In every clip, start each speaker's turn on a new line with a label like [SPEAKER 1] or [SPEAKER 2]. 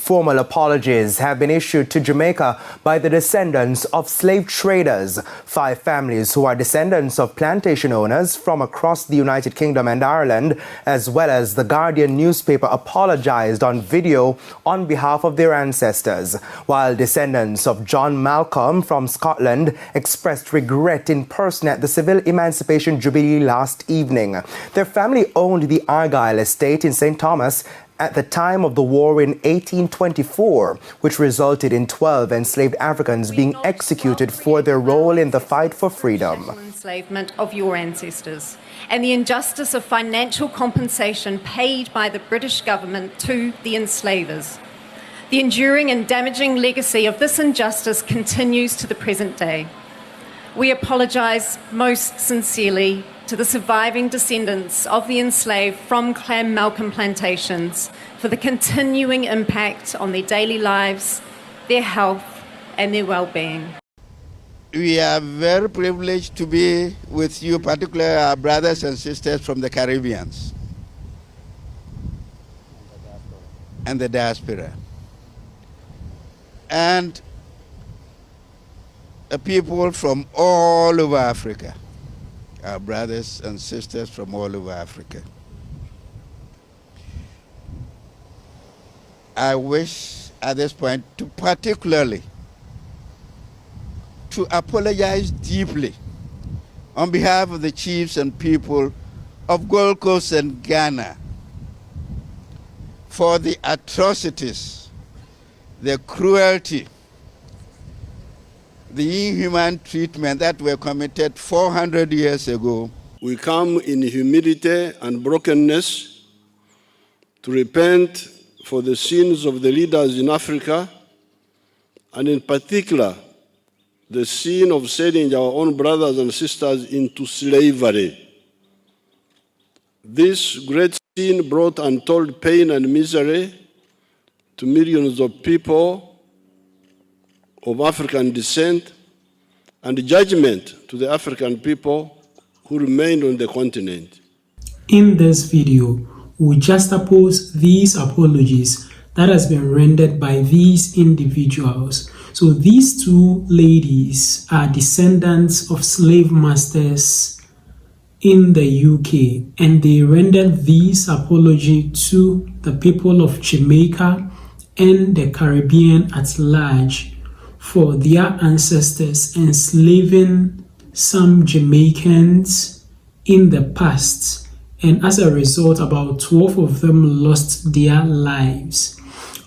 [SPEAKER 1] Formal apologies have been issued to Jamaica by the descendants of slave traders. 5 families who are descendants of plantation owners from across the United Kingdom and Ireland, as well as the Guardian newspaper, apologized on video on behalf of their ancestors, while descendants of John Malcolm from Scotland expressed regret in person at the Civil Emancipation Jubilee last evening. Their family owned the Argyle estate in St. Thomas at the time of the war in 1824, which resulted in 12 enslaved Africans being executed for their role in the fight for freedom.
[SPEAKER 2] Enslavement of your ancestors and the injustice of financial compensation paid by the British government to the enslavers. The enduring and damaging legacy of this injustice continues to the present day. We apologise most sincerely to the surviving descendants of the enslaved from Clan Malcolm plantations for the continuing impact on their daily lives, their health and their well-being.
[SPEAKER 3] We are very privileged to be with you, particularly our brothers and sisters from the Caribbean and the diaspora. And people from all over Africa. Our brothers and sisters from all over Africa. I wish at this point to particularly to apologize deeply on behalf of the chiefs and people of Gold Coast and Ghana for the atrocities, the cruelty, the inhuman treatment that were committed 400 years ago.
[SPEAKER 4] We come in humility and brokenness to repent for the sins of the leaders in Africa, and in particular, the sin of selling our own brothers and sisters into slavery. This great sin brought untold pain and misery to millions of people of African descent, and judgment to the African people who remained on the continent.
[SPEAKER 5] In this video, we juxtapose these apologies that has been rendered by these individuals. So these 2 ladies are descendants of slave masters in the UK, and they rendered this apology to the people of Jamaica and the Caribbean at large for their ancestors enslaving some Jamaicans in the past, and as a result about 12 of them lost their lives.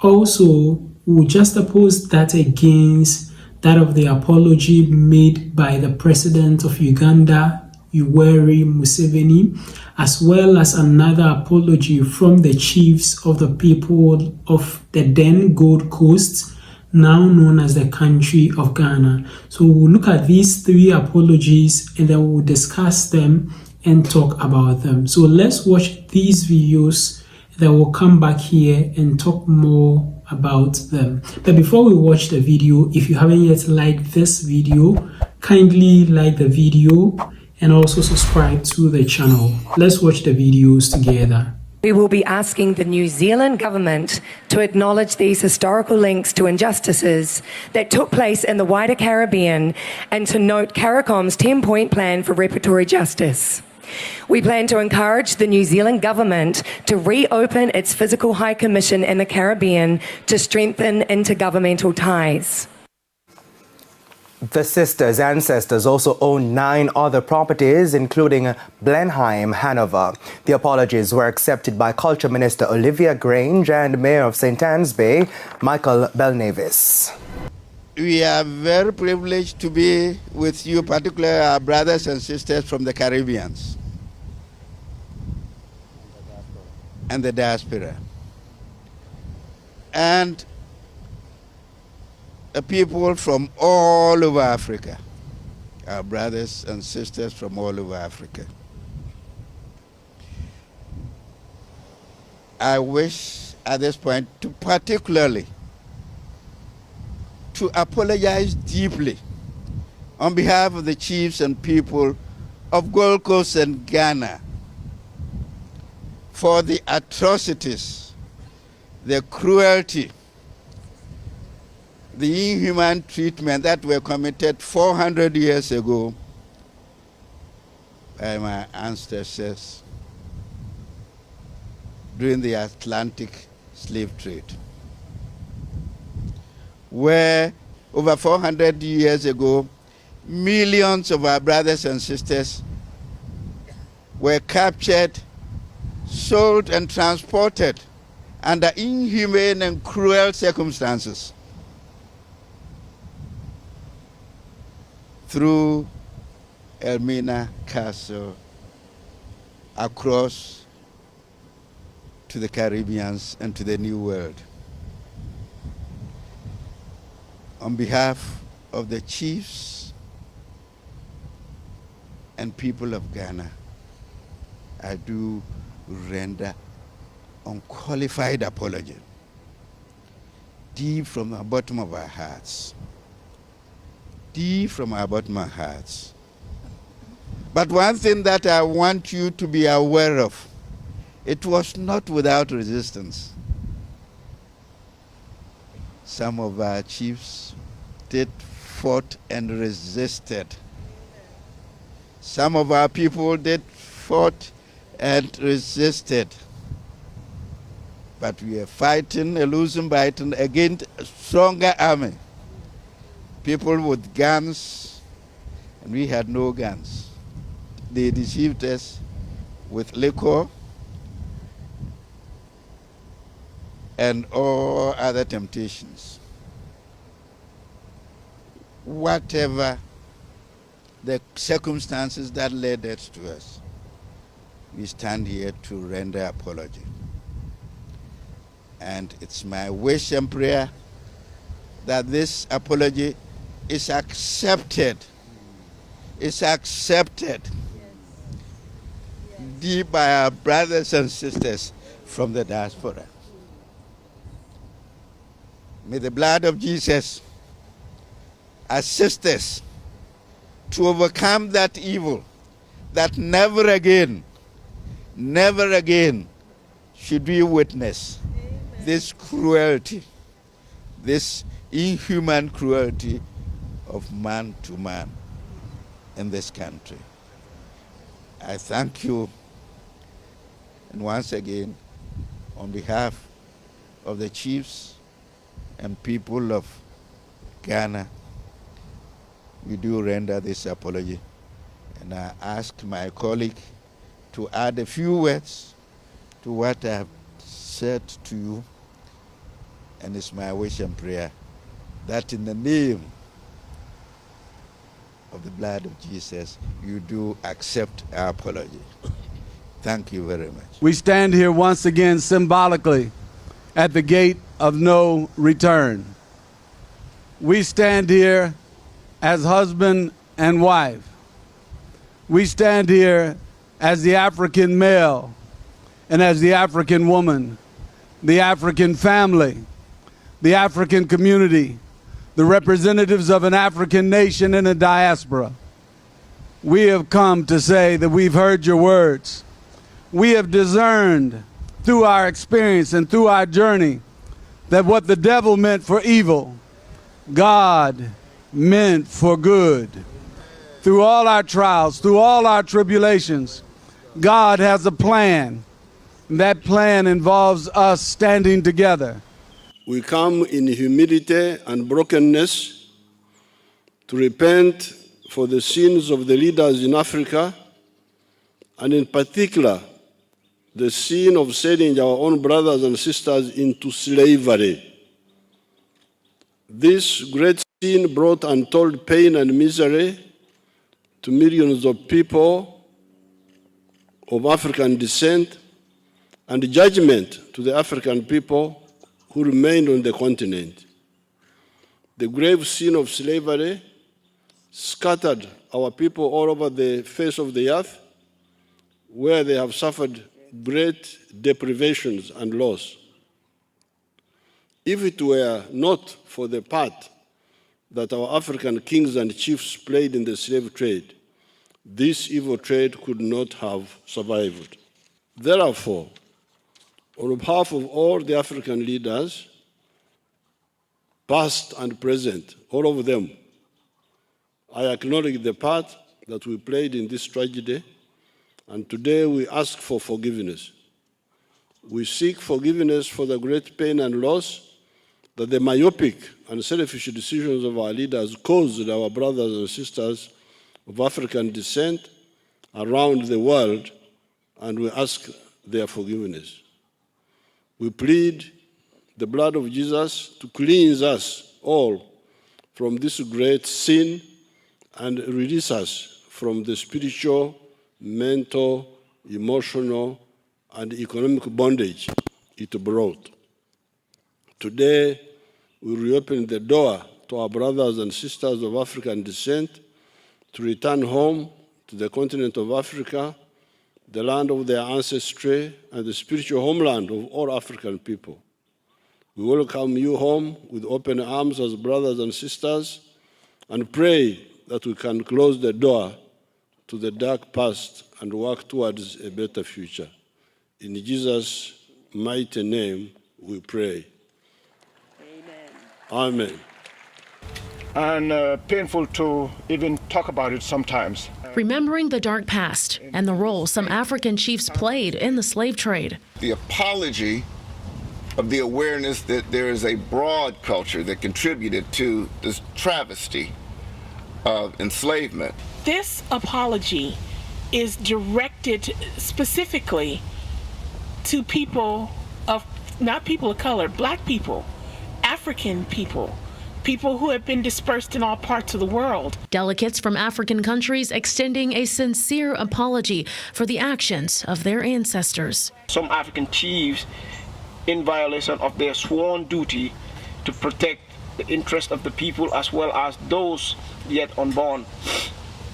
[SPEAKER 5] Also, we juxtapose that against that of the apology made by the President of Uganda, Yoweri Museveni, as well as another apology from the chiefs of the people of the then Gold Coast, now known as the country of Ghana. So we'll look at these 3 apologies and then we'll discuss them and talk about them. So let's watch these videos, then we'll come back here and talk more about them. But before we watch the video, if you haven't yet liked this video, kindly like the video and also subscribe to the channel. Let's watch the videos together.
[SPEAKER 6] We will be asking the New Zealand government to acknowledge these historical links to injustices that took place in the wider Caribbean and to note CARICOM's 10-point plan for reparatory justice. We plan to encourage the New Zealand government to reopen its physical High Commission in the Caribbean to strengthen intergovernmental ties.
[SPEAKER 1] The sisters' ancestors also own 9 other properties, including Blenheim, Hanover. The apologies were accepted by Culture Minister Olivia Grange and Mayor of St. Anne's Bay, Michael Belnavis.
[SPEAKER 3] We are very privileged to be with you, particularly our brothers and sisters from the Caribbean and the diaspora. And people from all over Africa, our brothers and sisters from all over Africa. I wish at this point to particularly to apologize deeply on behalf of the chiefs and people of Gold Coast and Ghana for the atrocities, the cruelty, the inhuman treatment that were committed 400 years ago by my ancestors during the Atlantic slave trade, where over 400 years ago, millions of our brothers and sisters were captured, sold, and transported under inhumane and cruel circumstances through Elmina Castle across to the Caribbean and to the New World. On behalf of the chiefs and people of Ghana, I do render unqualified apology, deep from the bottom of our hearts. Deep from our bottom of our hearts. But one thing that I want you to be aware of, it was not without resistance. Some of our chiefs did fought and resisted. Some of our people did fought and resisted. But we are fighting a losing battle against a stronger army. People with guns, and we had no guns. They deceived us with liquor and all other temptations. Whatever the circumstances that led us to us, we stand here to render apology. And it's my wish and prayer that this apology is accepted. It's accepted deep by our brothers and sisters from the diaspora. May the blood of Jesus assist us to overcome that evil, that never again should we witness this cruelty, this inhuman cruelty of man to man in this country. I thank you, and once again, on behalf of the chiefs and people of Ghana, we do render this apology. And I ask my colleague to add a few words to what I have said to you. And it's my wish and prayer that in the name of the blood of Jesus, you do accept our apology. Thank you very much.
[SPEAKER 7] We stand here once again symbolically at the gate of no return. We stand here as husband and wife. We stand here as the African male and as the African woman, the African family, the African community, the representatives of an African nation in a diaspora. We have come to say that we've heard your words. We have discerned through our experience and through our journey that what the devil meant for evil, God meant for good. Through all our trials, through all our tribulations, God has a plan. That plan involves us standing together.
[SPEAKER 4] We come in humility and brokenness to repent for the sins of the leaders in Africa, and in particular, the sin of selling our own brothers and sisters into slavery. This great sin brought untold pain and misery to millions of people of African descent, and judgment to the African people who remained on the continent. The grave sin of slavery scattered our people all over the face of the earth, where they have suffered great deprivations and loss. If it were not for the part that our African kings and chiefs played in the slave trade, this evil trade could not have survived. Therefore, on behalf of all the African leaders, past and present, all of them. I acknowledge the part that we played in this tragedy, and today we ask for forgiveness. We seek forgiveness for the great pain and loss that the myopic and selfish decisions of our leaders caused our brothers and sisters of African descent around the world, and we ask their forgiveness. We plead the blood of Jesus to cleanse us all from this great sin and release us from the spiritual, mental, emotional, and economic bondage it brought. Today, we reopen the door to our brothers and sisters of African descent to return home to the continent of Africa, the land of their ancestry, and the spiritual homeland of all African people. We welcome you home with open arms as brothers and sisters, and pray that we can close the door to the dark past and work towards a better future. In Jesus' mighty name we pray. Amen.
[SPEAKER 8] And painful to even talk about it sometimes.
[SPEAKER 9] Remembering the dark past and the role some African chiefs played in the slave trade.
[SPEAKER 10] The apology of the awareness that there is a broad culture that contributed to this travesty of enslavement.
[SPEAKER 11] This apology is directed specifically to people of, not people of color, Black people, African people, people who have been dispersed in all parts of the world.
[SPEAKER 9] Delegates from African countries extending a sincere apology for the actions of their ancestors.
[SPEAKER 8] Some African chiefs, in violation of their sworn duty to protect the interest of the people as well as those yet unborn,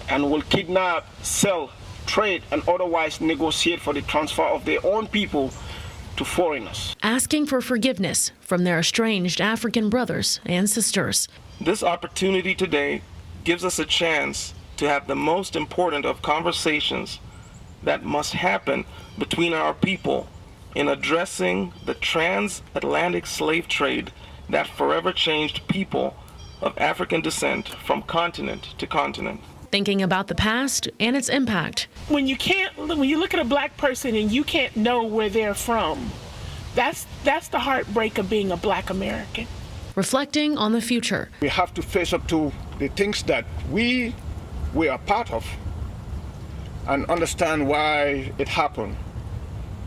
[SPEAKER 8] and will kidnap, sell, trade, and otherwise negotiate for the transfer of their own people to foreigners.
[SPEAKER 9] Asking for forgiveness from their estranged African brothers and sisters.
[SPEAKER 12] This opportunity today gives us a chance to have the most important of conversations that must happen between our people in addressing the transatlantic slave trade that forever changed people of African descent from continent to continent.
[SPEAKER 9] Thinking about the past and its impact.
[SPEAKER 11] When you look at a Black person and you can't know where they're from, that's the heartbreak of being a Black American.
[SPEAKER 9] Reflecting on the future.
[SPEAKER 8] We have to face up to the things that we are part of and understand why it happened.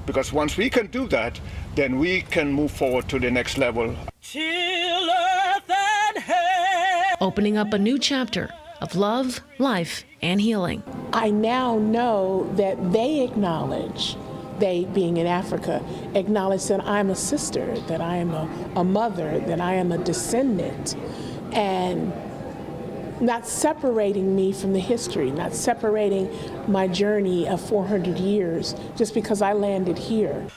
[SPEAKER 8] Because once we can do that, then we can move forward to the next level.
[SPEAKER 11] Till earth and heaven.
[SPEAKER 9] Opening up a new chapter of love, life, and healing.
[SPEAKER 11] I now know that they acknowledge, they being in Africa, acknowledge that I'm a sister, that I am a mother, that I am a descendant, and not separating me from the history, not separating my journey of 400 years just because I landed here.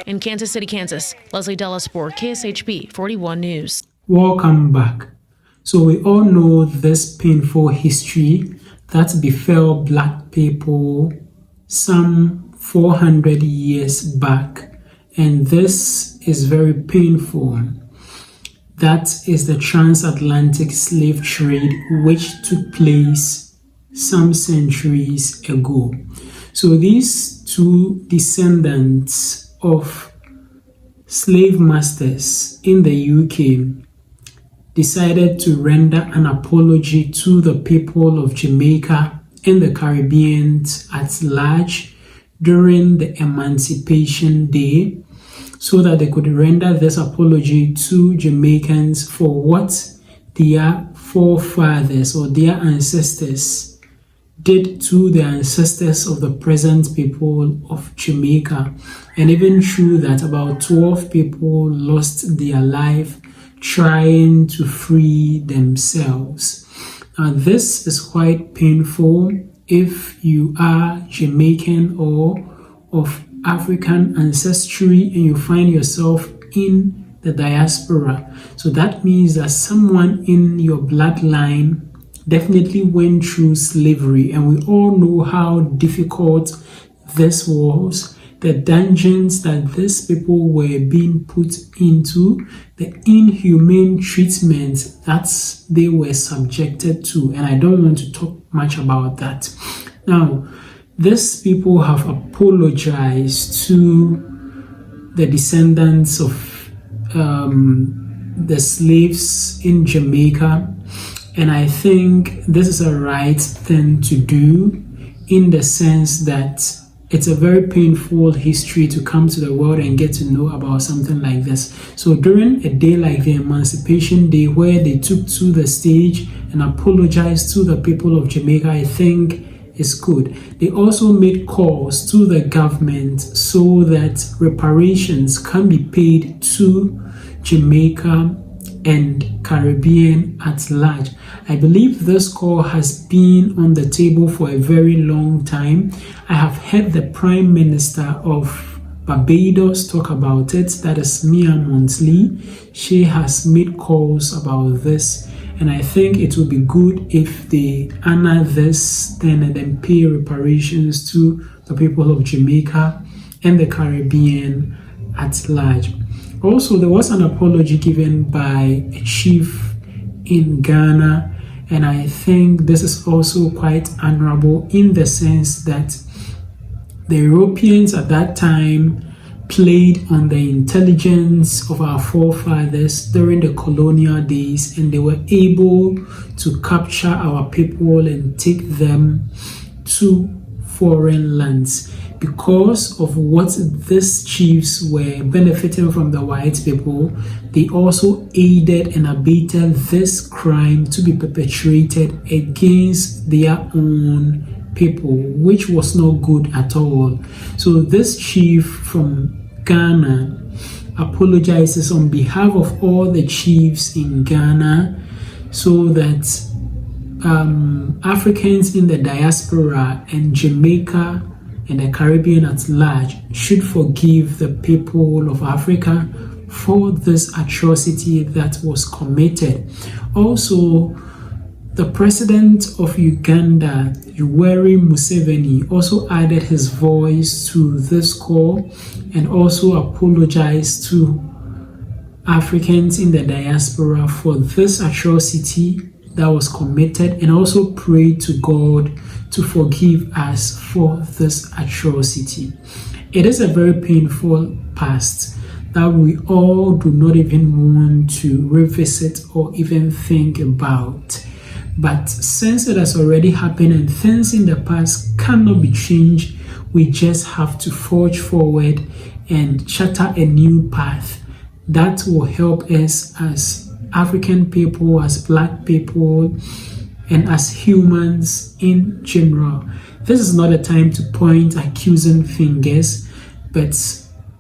[SPEAKER 9] In Kansas City, Kansas, Leslie DIASPORA, KSHB 41 News.
[SPEAKER 5] Welcome back. So we all know this painful history that befell Black people some 400 years back, and this is very painful. That is the transatlantic slave trade which took place some centuries ago. So these two descendants of slave masters in the UK decided to render an apology to the people of Jamaica and the Caribbean at large during the Emancipation Day, so that they could render this apology to Jamaicans for what their forefathers or their ancestors did to the ancestors of the present people of Jamaica. And even true that about 12 people lost their life trying to free themselves. Now, this is quite painful if you are Jamaican or of African ancestry and you find yourself in the diaspora. So that means that someone in your bloodline definitely went through slavery, and we all know how difficult this was. the dungeons that these people were being put into, the inhumane treatment that they were subjected to. And I don't want to talk much about that. Now, these people have apologized to the descendants of the slaves in Jamaica, and I think this is a right thing to do, in the sense that it's a very painful history to come to the world and get to know about something like this. So during a day like the Emancipation Day, where they took to the stage and apologized to the people of Jamaica, I think is good. They also made calls to the government so that reparations can be paid to Jamaica and Caribbean at large. I believe this call has been on the table for a very long time. I have heard the Prime Minister of Barbados talk about it, that is Mia Montley. She has made calls about this, and I think it would be good if they honor this then and then pay reparations to the people of Jamaica and the Caribbean at large. Also, there was an apology given by a chief in Ghana, and I think this is also quite honorable, in the sense that the Europeans at that time played on the intelligence of our forefathers during the colonial days, and they were able to capture our people and take them to foreign lands. Because of what these chiefs were benefiting from the white people, they also aided and abated this crime to be perpetrated against their own people, which was not good at all. So this chief from Ghana apologizes on behalf of all the chiefs in Ghana, so that Africans in the diaspora and Jamaica and the Caribbean at large should forgive the people of Africa for this atrocity that was committed. Also, the president of Uganda, Yoweri Museveni, also added his voice to this call and also apologized to Africans in the diaspora for this atrocity that was committed, and also prayed to God to forgive us for this atrocity. It is a very painful past that we all do not even want to revisit or even think about. But since it has already happened and things in the past cannot be changed, we just have to forge forward and charter a new path that will help us as African people, as Black people, and as humans in general. This is not a time to point accusing fingers, but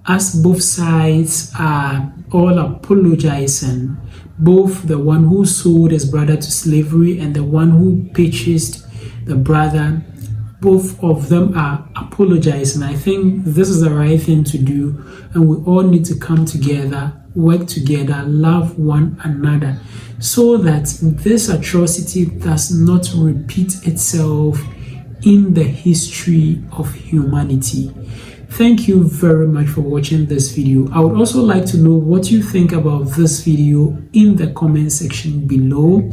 [SPEAKER 5] as both sides are all apologizing, both the one who sold his brother to slavery and the one who purchased the brother, both of them are apologizing. I think this is the right thing to do, and we all need to come together, work together, love one another, so that this atrocity does not repeat itself in the history of humanity. Thank you very much for watching this video. I would also like to know what you think about this video in the comment section below.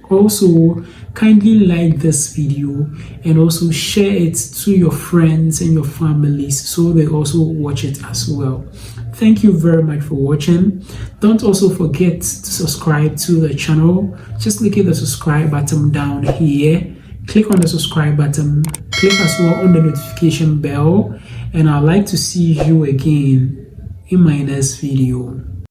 [SPEAKER 5] Also, kindly like this video and also share it to your friends and your families so they also watch it as well. Thank you very much for watching. Don't also forget to subscribe to the channel. Just click the subscribe button down here. Click on the subscribe button. Click as well on the notification bell. And I'd like to see you again in my next video.